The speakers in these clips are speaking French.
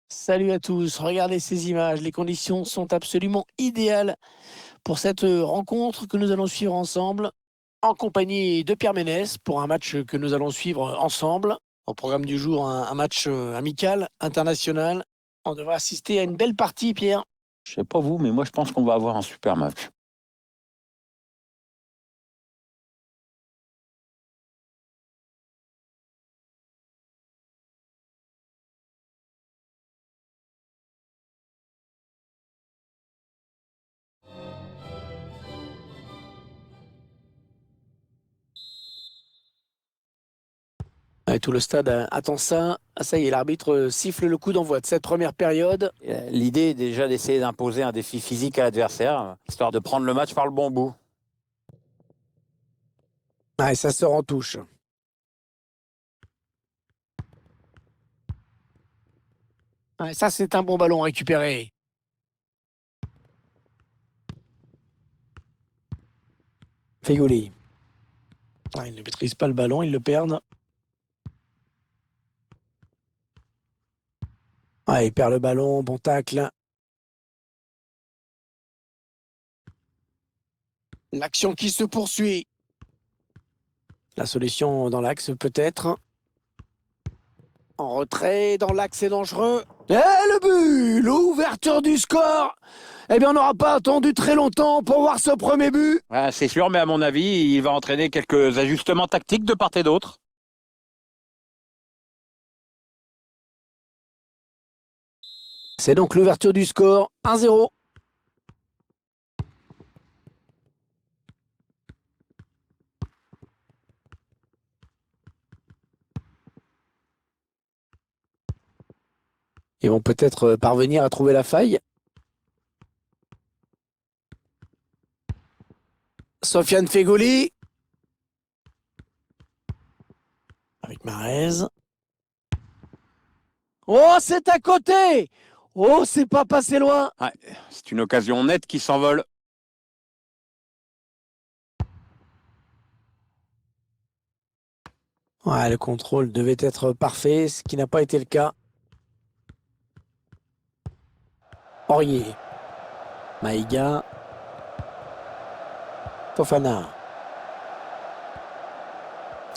Salut à tous, regardez ces images, les conditions sont absolument idéales pour cette rencontre que nous allons suivre ensemble en compagnie de Pierre Ménès pour un match que nous allons suivre ensemble. Au programme du jour, un match amical, international. On devrait assister à une belle partie, Pierre. Je sais pas vous, mais moi je pense qu'on va avoir un super match. Ouais, tout le stade attend ça. Ah, ça y est, l'arbitre siffle le coup d'envoi de cette première période. L'idée est déjà d'essayer d'imposer un défi physique à l'adversaire, histoire de prendre le match par le bon bout. Ah, et ça sort en touche. Ouais, ça, c'est un bon ballon récupéré. Fegoli. Ah, il ne maîtrise pas le ballon, ils le perdent. Ah, il perd le ballon, bon tacle. L'action qui se poursuit. La solution dans l'axe peut-être. En retrait, dans l'axe, c'est dangereux. Et le but! L'ouverture du score! Eh bien, on n'aura pas attendu très longtemps pour voir ce premier but. Ah, c'est sûr, mais à mon avis, il va entraîner quelques ajustements tactiques de part et d'autre. C'est donc l'ouverture du score, 1-0. Ils vont peut-être parvenir à trouver la faille. Sofiane Fegoli. Avec Marez. Oh, c'est à côté! Oh, c'est pas passé loin! Ouais, c'est une occasion nette qui s'envole. Ouais, le contrôle devait être parfait, ce qui n'a pas été le cas. Aurier. Maïga. Fofana.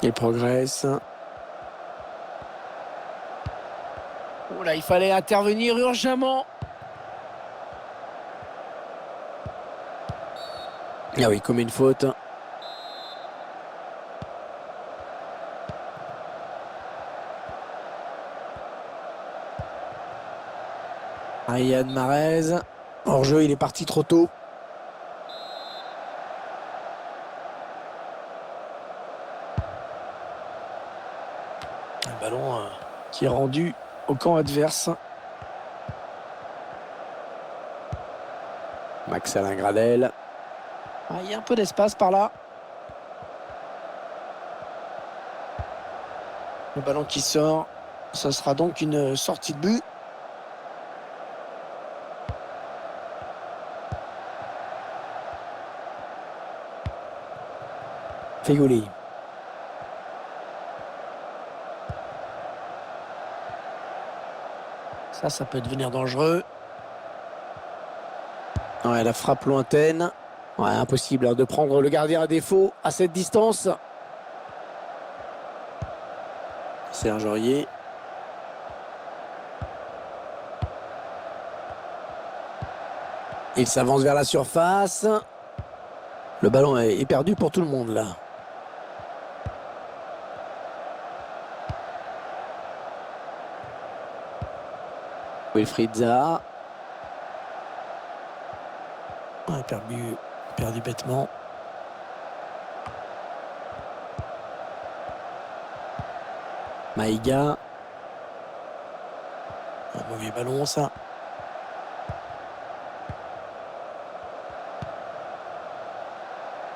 Il progresse. Oh là, il fallait intervenir urgemment. Ah oui, comme une faute. Ryan Marez. Hors jeu, il est parti trop tôt. Un ballon qui est rendu au camp adverse. Max Alain Gradel. Ah, il y a un peu d'espace par là. Le ballon qui sort. Ça sera donc une sortie de but. Fegoli. Ça peut devenir dangereux. Ouais, la frappe lointaine. Ouais, impossible de prendre le gardien à défaut à cette distance. Serge Aurier. Il s'avance vers la surface. Le ballon est perdu pour tout le monde là. Wilfried Zaha. Ouais, perdu bêtement. Maïga. Un mauvais ballon ça.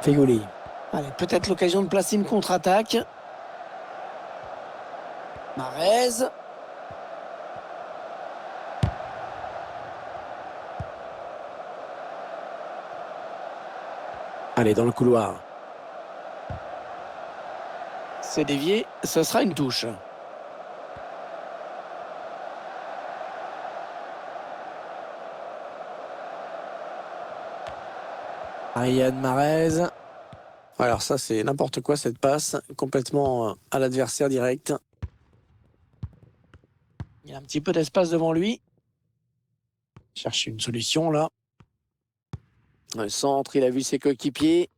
Fegoli. Allez, peut-être l'occasion de placer une contre-attaque. Marez. Allez, dans le couloir. C'est dévié, ce sera une touche. Riyad Mahrez. Alors ça, c'est n'importe quoi cette passe, complètement à l'adversaire direct. Il y a un petit peu d'espace devant lui. Il cherche une solution là. Le centre, il a vu ses coéquipiers.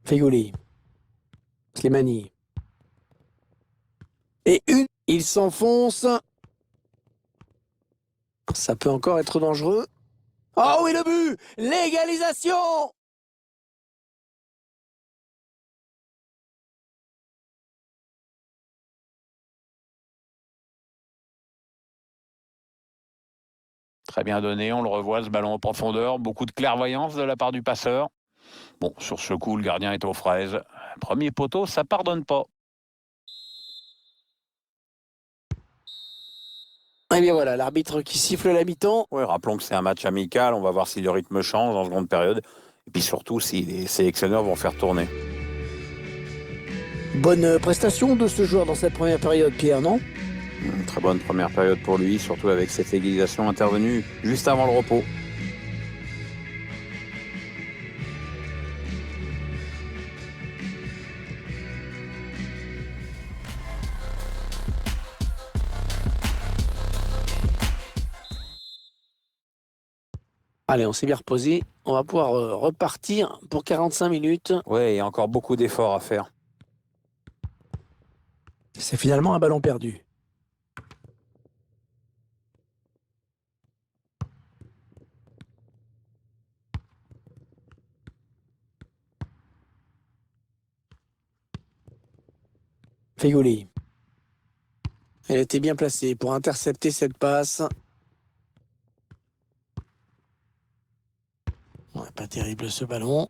Feghouli. Slimani. Et il s'enfonce. Ça peut encore être dangereux. Oh oui, le but! L'égalisation! Très bien donné, on le revoit, ce ballon en profondeur. Beaucoup de clairvoyance de la part du passeur. Bon, sur ce coup, le gardien est aux fraises. Premier poteau, ça pardonne pas. Et bien voilà, l'arbitre qui siffle la mi-temps. Oui, rappelons que c'est un match amical. On va voir si le rythme change en seconde période. Et puis surtout, si les sélectionneurs vont faire tourner. Bonne prestation de ce joueur dans cette première période, Pierre, non? Une très bonne première période pour lui, surtout avec cette égalisation intervenue juste avant le repos. Allez, on s'est bien reposé. On va pouvoir repartir pour 45 minutes. Oui, il y a encore beaucoup d'efforts à faire. C'est finalement un ballon perdu. Feghouli. Elle était bien placée pour intercepter cette passe. Ouais, pas terrible ce ballon.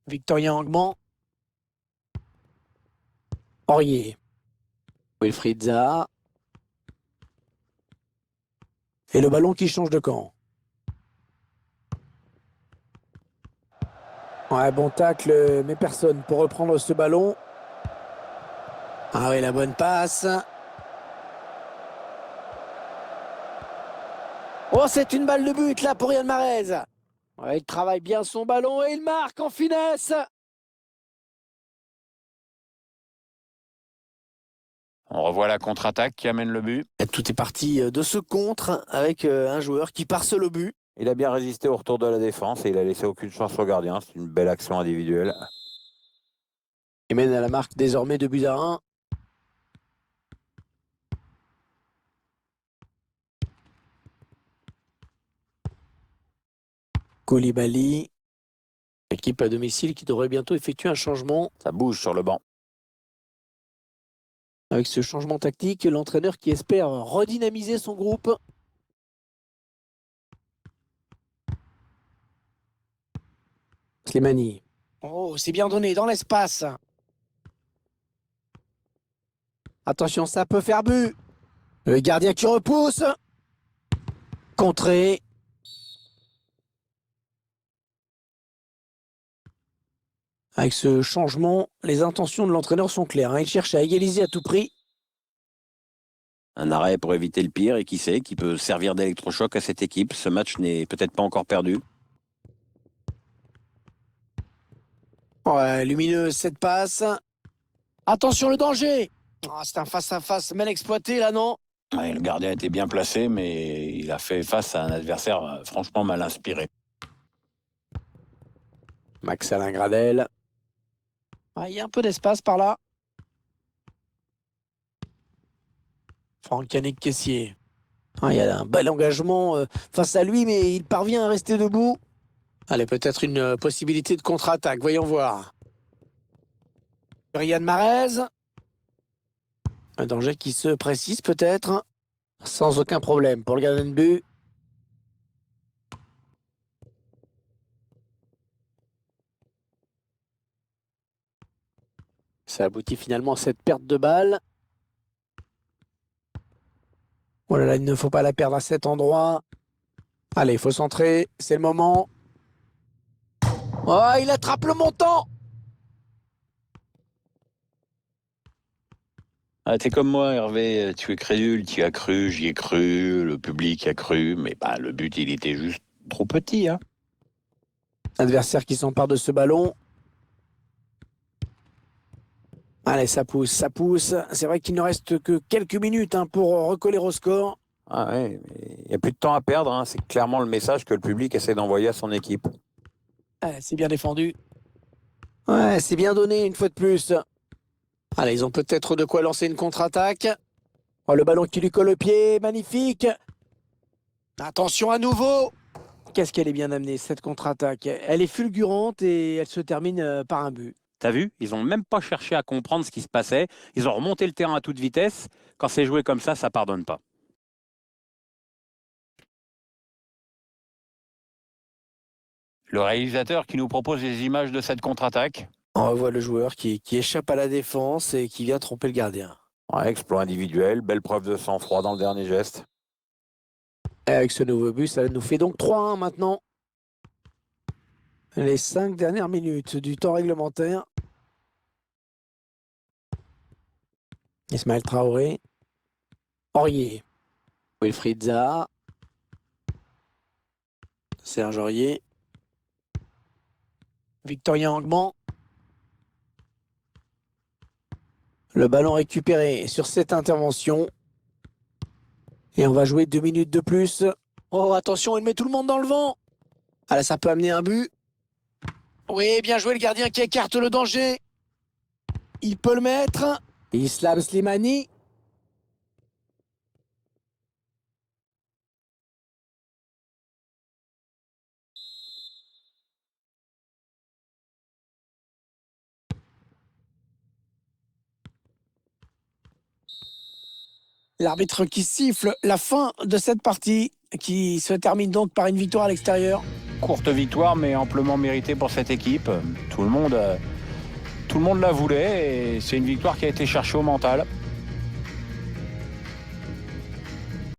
Victorien Angman. Aurier. Wilfried Zaha. Et le ballon qui change de camp. Ouais, bon tacle, mais personne pour reprendre ce ballon. Ah oui, la bonne passe. Oh, c'est une balle de but là pour Riyad Mahrez. Ouais, il travaille bien son ballon et il marque en finesse. On revoit la contre-attaque qui amène le but. Et tout est parti de ce contre avec un joueur qui part seul au but. Il a bien résisté au retour de la défense et il a laissé aucune chance au gardien. C'est une belle action individuelle. Il mène à la marque désormais 2-1. Koulibaly. Équipe à domicile qui devrait bientôt effectuer un changement. Ça bouge sur le banc. Avec ce changement tactique, l'entraîneur qui espère redynamiser son groupe. Slimani. Oh, c'est bien donné dans l'espace. Attention, ça peut faire but. Le gardien qui repousse. Contré. Avec ce changement, les intentions de l'entraîneur sont claires. Il cherche à égaliser à tout prix. Un arrêt pour éviter le pire et qui sait, qui peut servir d'électrochoc à cette équipe. Ce match n'est peut-être pas encore perdu. Ouais, lumineuse cette passe. Attention le danger. Oh, c'est un face-à-face mal exploité là, non? Ouais, le gardien était bien placé, mais il a fait face à un adversaire franchement mal inspiré. Max Alain Gradel. Ah, il y a un peu d'espace par là. Franck Yannick Caissier. Ah, il y a un bel engagement face à lui, mais il parvient à rester debout. Allez, peut-être une possibilité de contre-attaque. Voyons voir. Riyad Mahrez. Un danger qui se précise peut-être. Sans aucun problème pour le gardien de but. Ça aboutit finalement à cette perte de balle. Oh là là, il ne faut pas la perdre à cet endroit. Allez, il faut centrer, c'est le moment. Oh, il attrape le montant. Ah, t'es comme moi, Hervé, tu es crédule, tu as cru, j'y ai cru, le public a cru, mais bah, le but, il était juste trop petit, hein. Adversaire qui s'empare de ce ballon. Allez, ça pousse, ça pousse. C'est vrai qu'il ne reste que quelques minutes pour recoller au score. Ah ouais, il n'y a plus de temps à perdre, hein. C'est clairement le message que le public essaie d'envoyer à son équipe. C'est bien défendu. Ouais, c'est bien donné une fois de plus. Allez, ils ont peut-être de quoi lancer une contre-attaque. Oh, le ballon qui lui colle au pied, magnifique. Attention à nouveau. Qu'est-ce qu'elle est bien amenée, cette contre-attaque. Elle est fulgurante et elle se termine par un but. T'as vu? Ils n'ont même pas cherché à comprendre ce qui se passait. Ils ont remonté le terrain à toute vitesse. Quand c'est joué comme ça pardonne pas. Le réalisateur qui nous propose les images de cette contre-attaque. On revoit le joueur qui échappe à la défense et qui vient tromper le gardien. Ouais, exploit individuel, belle preuve de sang-froid dans le dernier geste. Et avec ce nouveau but, ça nous fait donc 3-1 maintenant. Les 5 dernières minutes du temps réglementaire. Ismaël Traoré. Aurier. Wilfried Zaha. Serge Aurier. Victorien Angman. Le ballon récupéré sur cette intervention. Et on va jouer 2 minutes de plus. Oh, attention, il met tout le monde dans le vent. Ah là, ça peut amener un but. Oui, bien joué le gardien qui écarte le danger. Il peut le mettre. Islam Slimani. L'arbitre qui siffle la fin de cette partie, qui se termine donc par une victoire à l'extérieur. Courte victoire, mais amplement méritée pour cette équipe. Tout le monde la voulait et c'est une victoire qui a été cherchée au mental.